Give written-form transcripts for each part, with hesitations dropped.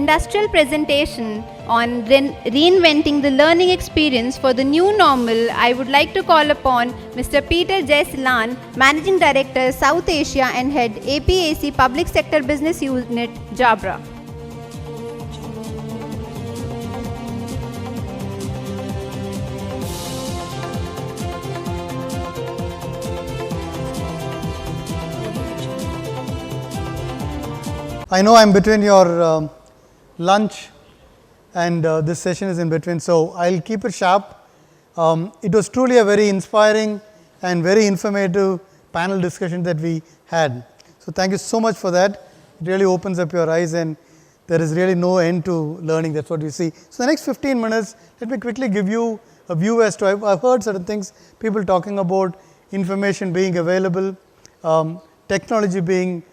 industrial presentation on reinventing the learning experience for the new normal, I would like to call upon Mr. Peter Jayaseelan, Managing Director, South Asia and Head APAC Public Sector Business Unit, Jabra. I know I'm between your lunch and this session is in between, so I'll keep it sharp. It was truly a very inspiring and very informative panel discussion that we had. So thank you so much for that. It really opens up your eyes and there is really no end to learning. That's what we see. So the next 15 minutes, let me quickly give you a view as to, I've heard certain things, people talking about information being available, technology being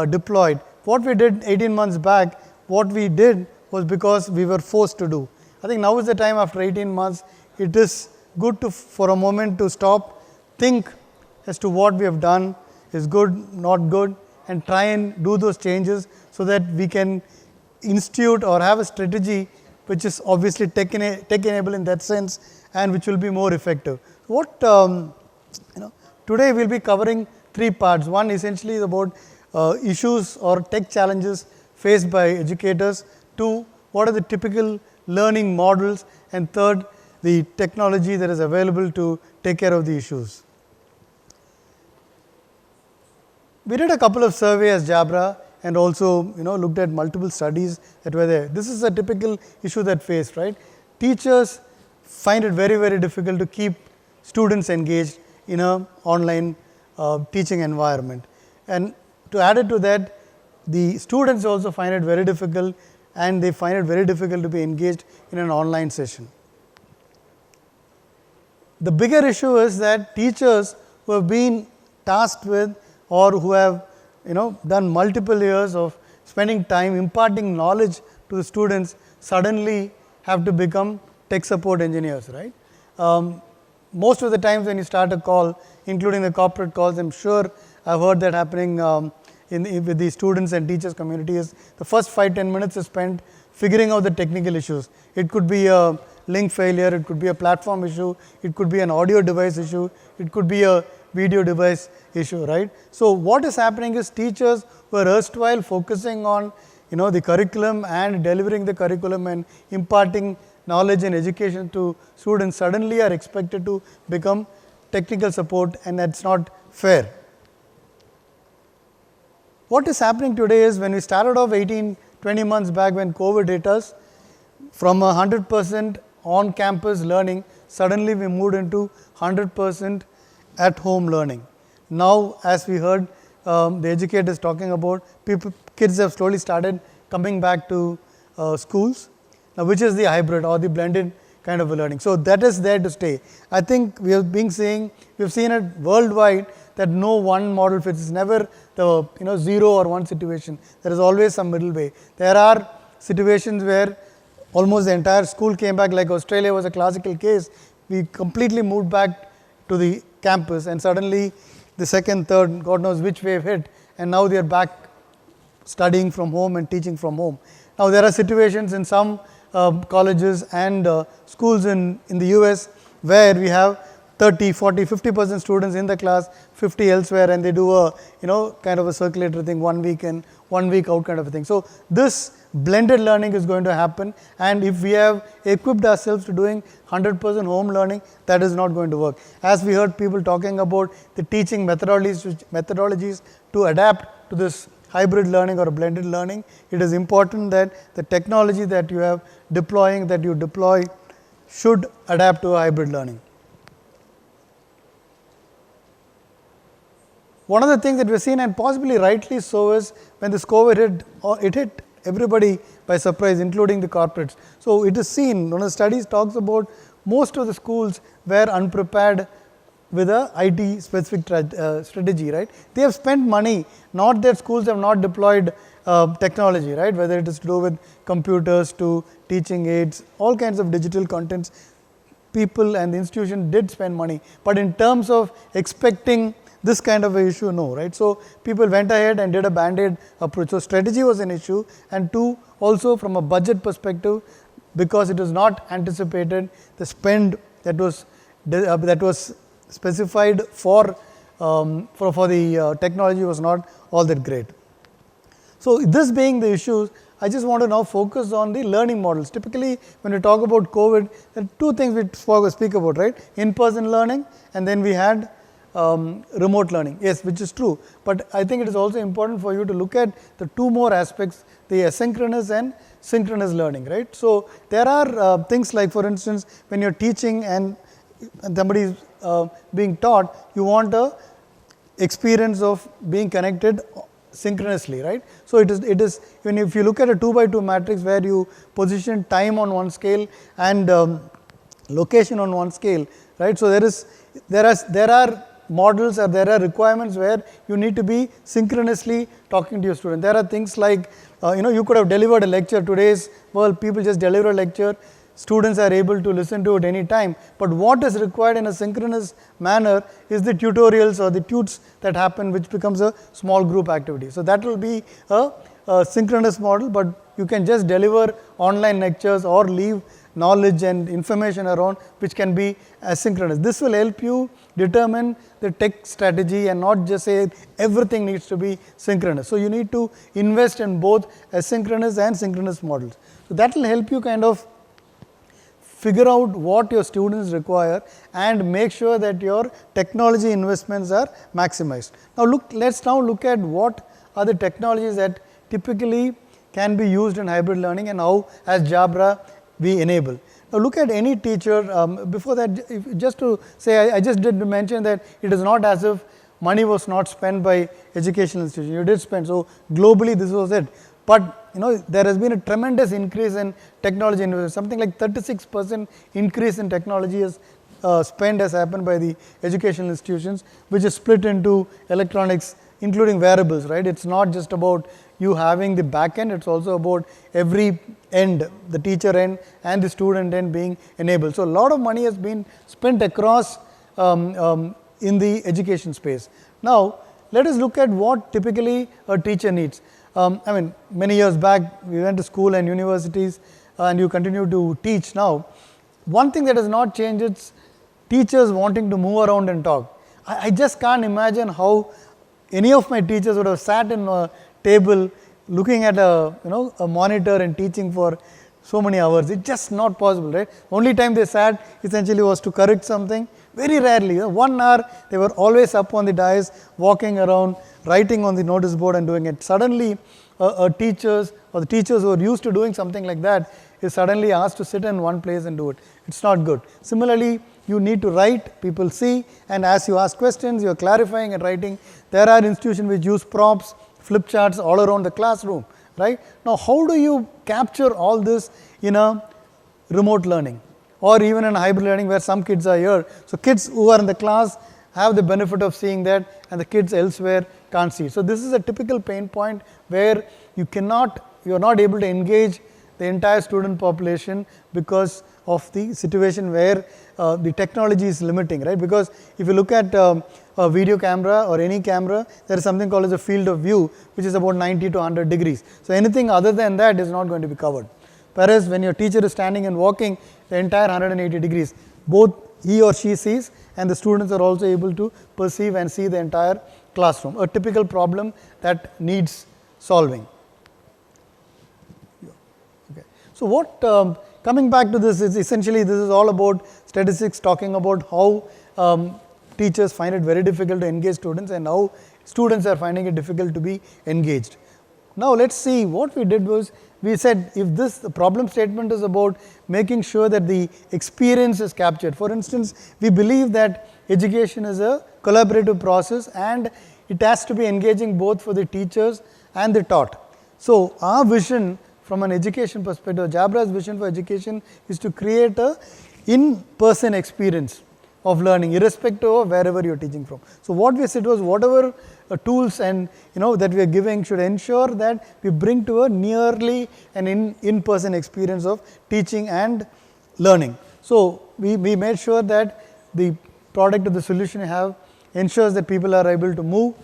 deployed. What we did 18 months back, what we did was because we were forced to do. I think now is the time after 18 months, it is good to, for a moment to stop, think as to what we have done is good, not good, and try and do those changes so that we can institute or have a strategy which is obviously tech enabled in that sense and which will be more effective. What today we will be covering 3 parts. One essentially is about issues or tech challenges faced by educators. 2, what are the typical learning models, and 3rd, the technology that is available to take care of the issues. We did a couple of surveys as Jabra and also looked at multiple studies that were there. This is a typical issue that faced, right? Teachers find it very, very difficult to keep students engaged in an online teaching environment. And to add it to that, the students also find it very difficult and they find it very difficult to be engaged in an online session. The bigger issue is that teachers who have been tasked with or who have done multiple years of spending time imparting knowledge to the students suddenly have to become tech support engineers, right? Most of the times when you start a call, including the corporate calls, I'm sure I've heard that happening with the students and teachers community, is the first 5-10 minutes is spent figuring out the technical issues. It could be a link failure, it could be a platform issue, it could be an audio device issue, it could be a video device issue, right? So what is happening is teachers were erstwhile focusing on the curriculum and delivering the curriculum and imparting knowledge and education to students suddenly are expected to become technical support, and that's not fair. What is happening today is when we started off 18-20 months back when COVID hit us, from 100% on campus learning, suddenly we moved into 100% at home learning. Now, as we heard the educators talking about, kids have slowly started coming back to schools, which is the hybrid or the blended kind of a learning. So that is there to stay. I think we have seen it worldwide that no one model fits. It's never the 0 or 1 situation. There is always some middle way. There are situations where almost the entire school came back, like Australia was a classical case. We completely moved back to the campus and suddenly the second, third, God knows which wave hit, and now they are back studying from home and teaching from home. Now there are situations in some colleges and schools in the US where we have 30, 40, 50% students in the class, 50 elsewhere, and they do a kind of a circulator thing, 1 week in, 1 week out kind of a thing. So this blended learning is going to happen, and if we have equipped ourselves to doing 100% home learning, that is not going to work. As we heard people talking about the teaching methodologies to adapt to this hybrid learning or blended learning, it is important that the technology that you deploy should adapt to a hybrid learning. One of the things that we have seen, and possibly rightly so, is when this COVID hit, it hit everybody by surprise, including the corporates. So it is seen, one of the studies talks about most of the schools were unprepared with a IT specific strategy, right? They have spent money, not that schools have not deployed technology, right? Whether it is to do with computers, to teaching aids, all kinds of digital contents, people and the institution did spend money. But in terms of expecting this kind of a issue? No, right? So people went ahead and did a band-aid approach. So strategy was an issue, and two, also from a budget perspective, because it was not anticipated, the spend that was specified for the technology was not all that great. So this being the issues, I just want to now focus on the learning models. Typically, when we talk about COVID, there are two things we speak about, right? In-person learning, and then we had remote learning. Yes, which is true. But I think it is also important for you to look at the two more aspects, the asynchronous and synchronous learning, right? So there are things like, for instance, when you're teaching and somebody is being taught, you want a experience of being connected synchronously, right? So it is when if you look at a 2x2 matrix where you position time on one scale and location on one scale, right? So there are models or there are requirements where you need to be synchronously talking to your student. There are things like you could have delivered a lecture. Today's world, people just deliver a lecture. Students are able to listen to it any time, but what is required in a synchronous manner is the tutorials or the tutes that happen, which becomes a small group activity. So that will be a synchronous model, but you can just deliver online lectures or leave knowledge and information around, which can be asynchronous. This will help you determine the tech strategy and not just say everything needs to be synchronous. So you need to invest in both asynchronous and synchronous models. So that will help you kind of figure out what your students require and make sure that your technology investments are maximized. Now let's now look at what are the technologies that typically can be used in hybrid learning and how as Jabra we enable. Now look at any teacher. Before that, just to say, I just did mention that it is not as if money was not spent by educational institutions. You did spend. So globally this was it. But there has been a tremendous increase in technology investment. Something like 36% increase in technology spend has happened by the educational institutions, which is split into electronics, including wearables, right? It's not just about you having the back end, it's also about every end, the teacher end and the student end being enabled. So a lot of money has been spent across in the education space. Now let us look at what typically a teacher needs. Many years back, we went to school and universities and you continue to teach now. One thing that has not changed is teachers wanting to move around and talk. I just can't imagine how any of my teachers would have sat in a table looking at a monitor and teaching for so many hours. It's just not possible, right? Only time they sat essentially was to correct something. Very rarely, 1 hour, they were always up on the dais, walking around, writing on the notice board and doing it. Suddenly, the teachers who are used to doing something like that is suddenly asked to sit in one place and do it. It's not good. Similarly, you need to write, people see, and as you ask questions, you are clarifying and writing. There are institutions which use prompts, flip charts all around the classroom, right? Now, how do you capture all this in a remote learning or even in hybrid learning where some kids are here? So kids who are in the class have the benefit of seeing that and the kids elsewhere can't see. So this is a typical pain point where you are not able to engage the entire student population because of the situation where the technology is limiting, right? Because if you look at a video camera or any camera, there is something called as a field of view, which is about 90 to 100 degrees. So anything other than that is not going to be covered. Whereas when your teacher is standing and walking, the entire 180 degrees, both he or she sees and the students are also able to perceive and see the entire classroom. A typical problem that needs solving. Okay. So what, coming back to this is essentially this is all about statistics talking about how teachers find it very difficult to engage students and how students are finding it difficult to be engaged. Now let's see, what we did was we said if the problem statement is about making sure that the experience is captured. For instance, we believe that education is a collaborative process and it has to be engaging both for the teachers and the taught. So our vision from an education perspective, Jabra's vision for education is to create a in-person experience of learning irrespective of wherever you are teaching from. So what we said was whatever tools and that we are giving should ensure that we bring to a nearly an in-person experience of teaching and learning. So we made sure that the product or the solution you have ensures that people are able to move,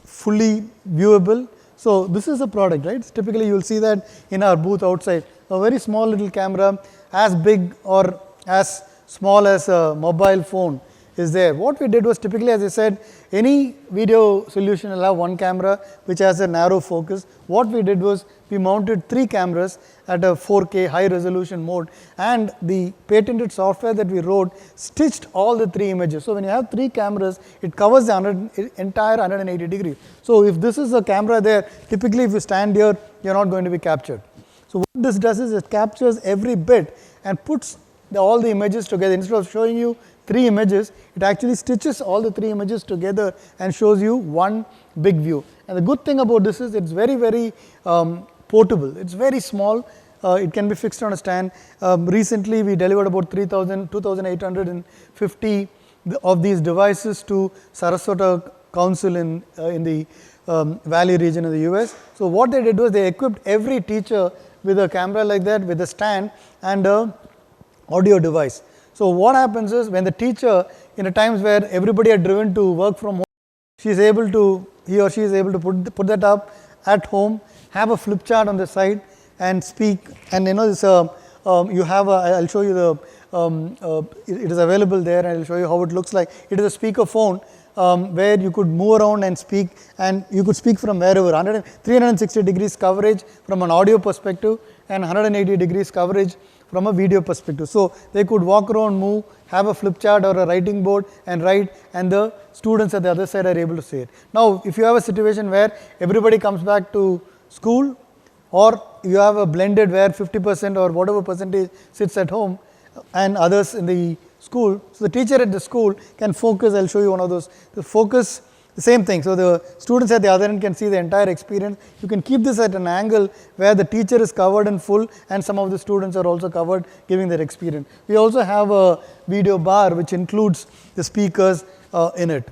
fully viewable. So this is a product, right? Typically you will see that in our booth outside, a very small little camera, as big or as small as a mobile phone is there. What we did was, typically, as I said, any video solution will have one camera which has a narrow focus. What we did was, we mounted 3 cameras at a 4K high resolution mode, and the patented software that we wrote stitched all the 3 images. So when you have 3 cameras, it covers the entire 180 degrees. So if this is a camera there, typically if you stand here, you are not going to be captured. So what this does is, it captures every bit and puts all the images together. Instead of showing you 3 images, it actually stitches all the 3 images together and shows you one big view. And the good thing about this is, it's very, very portable. It's very small. It can be fixed on a stand. Recently, we delivered about 2,850 of these devices to Sarasota Council in the Valley region of the US. So what they did was, they equipped every teacher with a camera like that, with a stand and a audio device. So what happens is, when the teacher, in a times where everybody had driven to work from home, he or she is able to put that up at home, have a flip chart on the side and speak. And this, you have I'll show you the, it is available there, and I'll show you how it looks like. It is a speaker phone where you could move around and speak, and you could speak from wherever. 360 degrees coverage from an audio perspective, and 180 degrees coverage from a video perspective. So they could walk around, move, have a flip chart or a writing board and write, and the students at the other side are able to see it. Now, if you have a situation where everybody comes back to school, or you have a blended where 50% or whatever percentage sits at home and others in the school, so the teacher at the school can focus. I'll show you one of those. The focus, the same thing. So the students at the other end can see the entire experience. You can keep this at an angle where the teacher is covered in full, and some of the students are also covered, giving their experience. We also have a video bar which includes the speakers in it.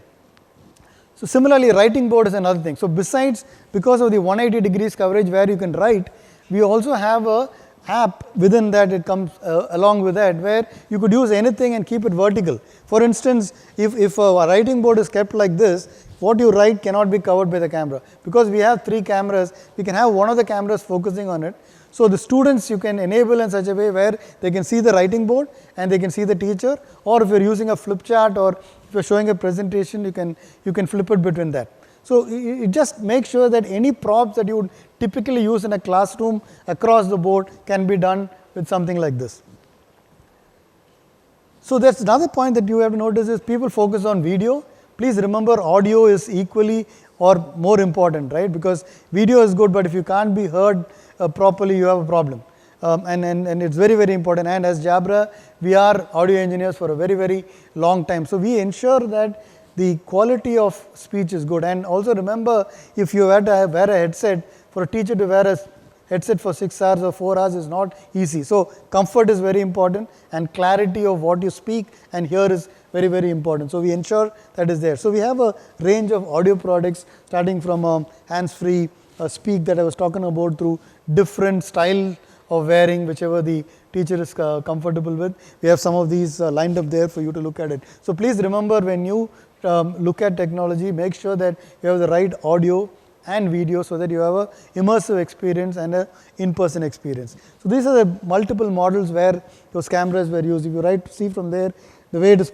So similarly, writing board is another thing. So besides, because of the 180 degrees coverage where you can write, we also have a app within that. It comes along with that, where you could use anything and keep it vertical. For instance, if a writing board is kept like this, what you write cannot be covered by the camera. Because we have 3 cameras, we can have one of the cameras focusing on it. So the students, you can enable in such a way where they can see the writing board and they can see the teacher, or if you're using a flip chart, or if you're showing a presentation, you can flip it between that. So it just makes sure that any props that you would typically use in a classroom across the board can be done with something like this. So that's another point that you have to notice is, people focus on video. Please remember, audio is equally or more important, right? Because video is good, but if you can't be heard properly, you have a problem. And it's very, very important. And as Jabra, we are audio engineers for a very, very long time. So we ensure that the quality of speech is good. And also remember, if you had to wear a headset, for a teacher to wear a headset for 6 hours or 4 hours is not easy. So comfort is very important, and clarity of what you speak and hear is very, very important. So we ensure that is there. So we have a range of audio products, starting from hands-free speak that I was talking about, through different style of wearing, whichever the teacher is comfortable with. We have some of these lined up there for you to look at it. So please remember, when you look at technology, make sure that you have the right audio and video, so that you have a immersive experience and a in-person experience. So these are the multiple models where those cameras were used. If you see from there, the way it is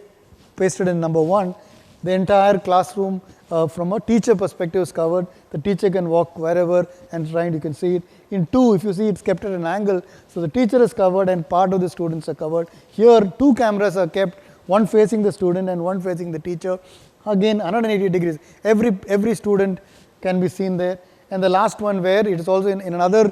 pasted in number 1, the entire classroom from a teacher perspective is covered. The teacher can walk wherever and you can see it. In 2, if you see, it's kept at an angle, so the teacher is covered and part of the students are covered. Here 2 cameras are kept, one facing the student and one facing the teacher. Again, 180 degrees. Every student can be seen there. And the last one, where it is also in another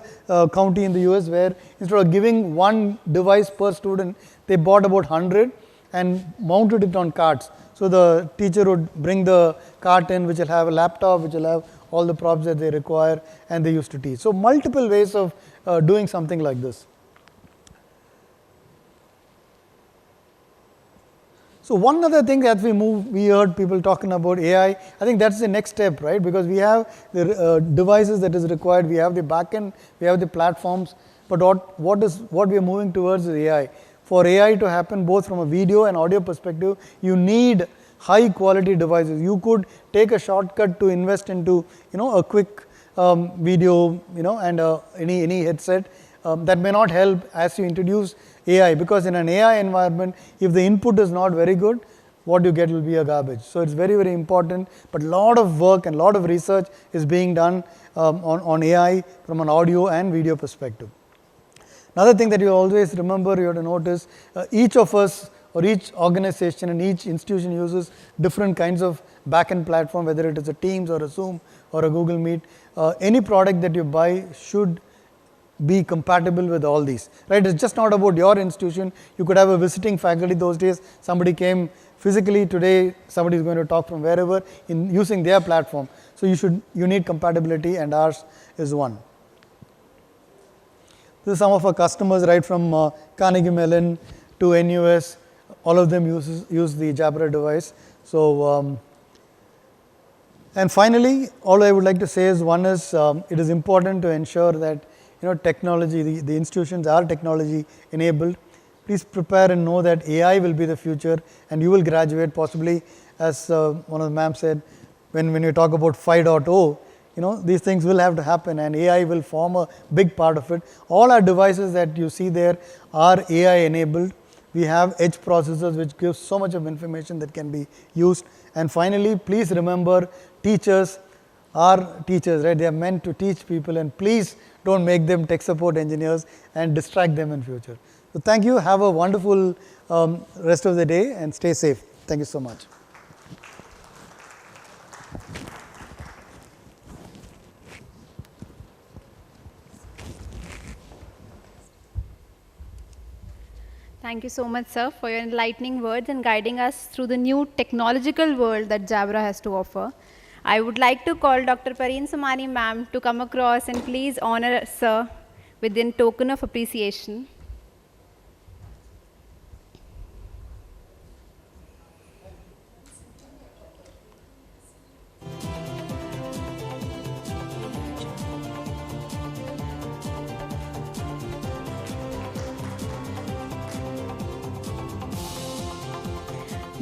county in the US, where instead of giving 1 device per student, they bought about 100 and mounted it on carts. So the teacher would bring the cart in, which will have a laptop, which will have all the props that they require, and they used to teach. So multiple ways of doing something like this. So one other thing that we heard people talking about AI. I think that's the next step, right? Because we have the devices that is required, we have the backend, we have the platforms, but what we are moving towards is AI. for AI to happen both from a video and audio perspective, you need high quality devices. You could take a shortcut to invest into a quick video and any headset that may not help as you introduce AI, because in an AI environment, if the input is not very good, what you get will be a garbage. So it's very, very important, but a lot of work and a lot of research is being done on AI from an audio and video perspective. Another thing that you always remember, you have to notice, each of us or each organization and each institution uses different kinds of backend platform, whether it is a Teams or a Zoom or a Google Meet. Any product that you buy should be compatible with all these, right? It's just not about your institution. You could have a visiting faculty. Those days somebody came physically. Today somebody is going to talk from wherever in using their platform. So you need compatibility, and ours is one. This is some of our customers, right from Carnegie Mellon to NUS. All of them use the Jabra device. So and finally, all I would like to say is, one is it is important to ensure that technology, the institutions are technology enabled. Please prepare and know that AI will be the future, and you will graduate possibly, as one of the ma'am said, when you talk about 5.0, these things will have to happen, and AI will form a big part of it. All our devices that you see there are AI enabled. We have edge processors which give so much of information that can be used. And finally, please remember, teachers are teachers, right? They are meant to teach people, and please don't make them tech support engineers and distract them in future. So thank you. Have a wonderful rest of the day and stay safe. Thank you so much. Thank you so much, sir, for your enlightening words and guiding us through the new technological world that Jabra has to offer. I would like to call Dr. Pareen Somani ma'am to come across and please honor sir with a token of appreciation.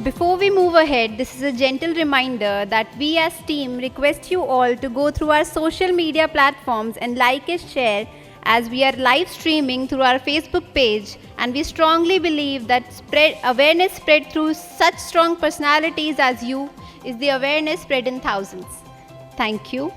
Before we move ahead, this is a gentle reminder that we as team request you all to go through our social media platforms and like and share, as we are live streaming through our Facebook page, and we strongly believe that awareness spread through such strong personalities as you is the awareness spread in thousands. Thank you.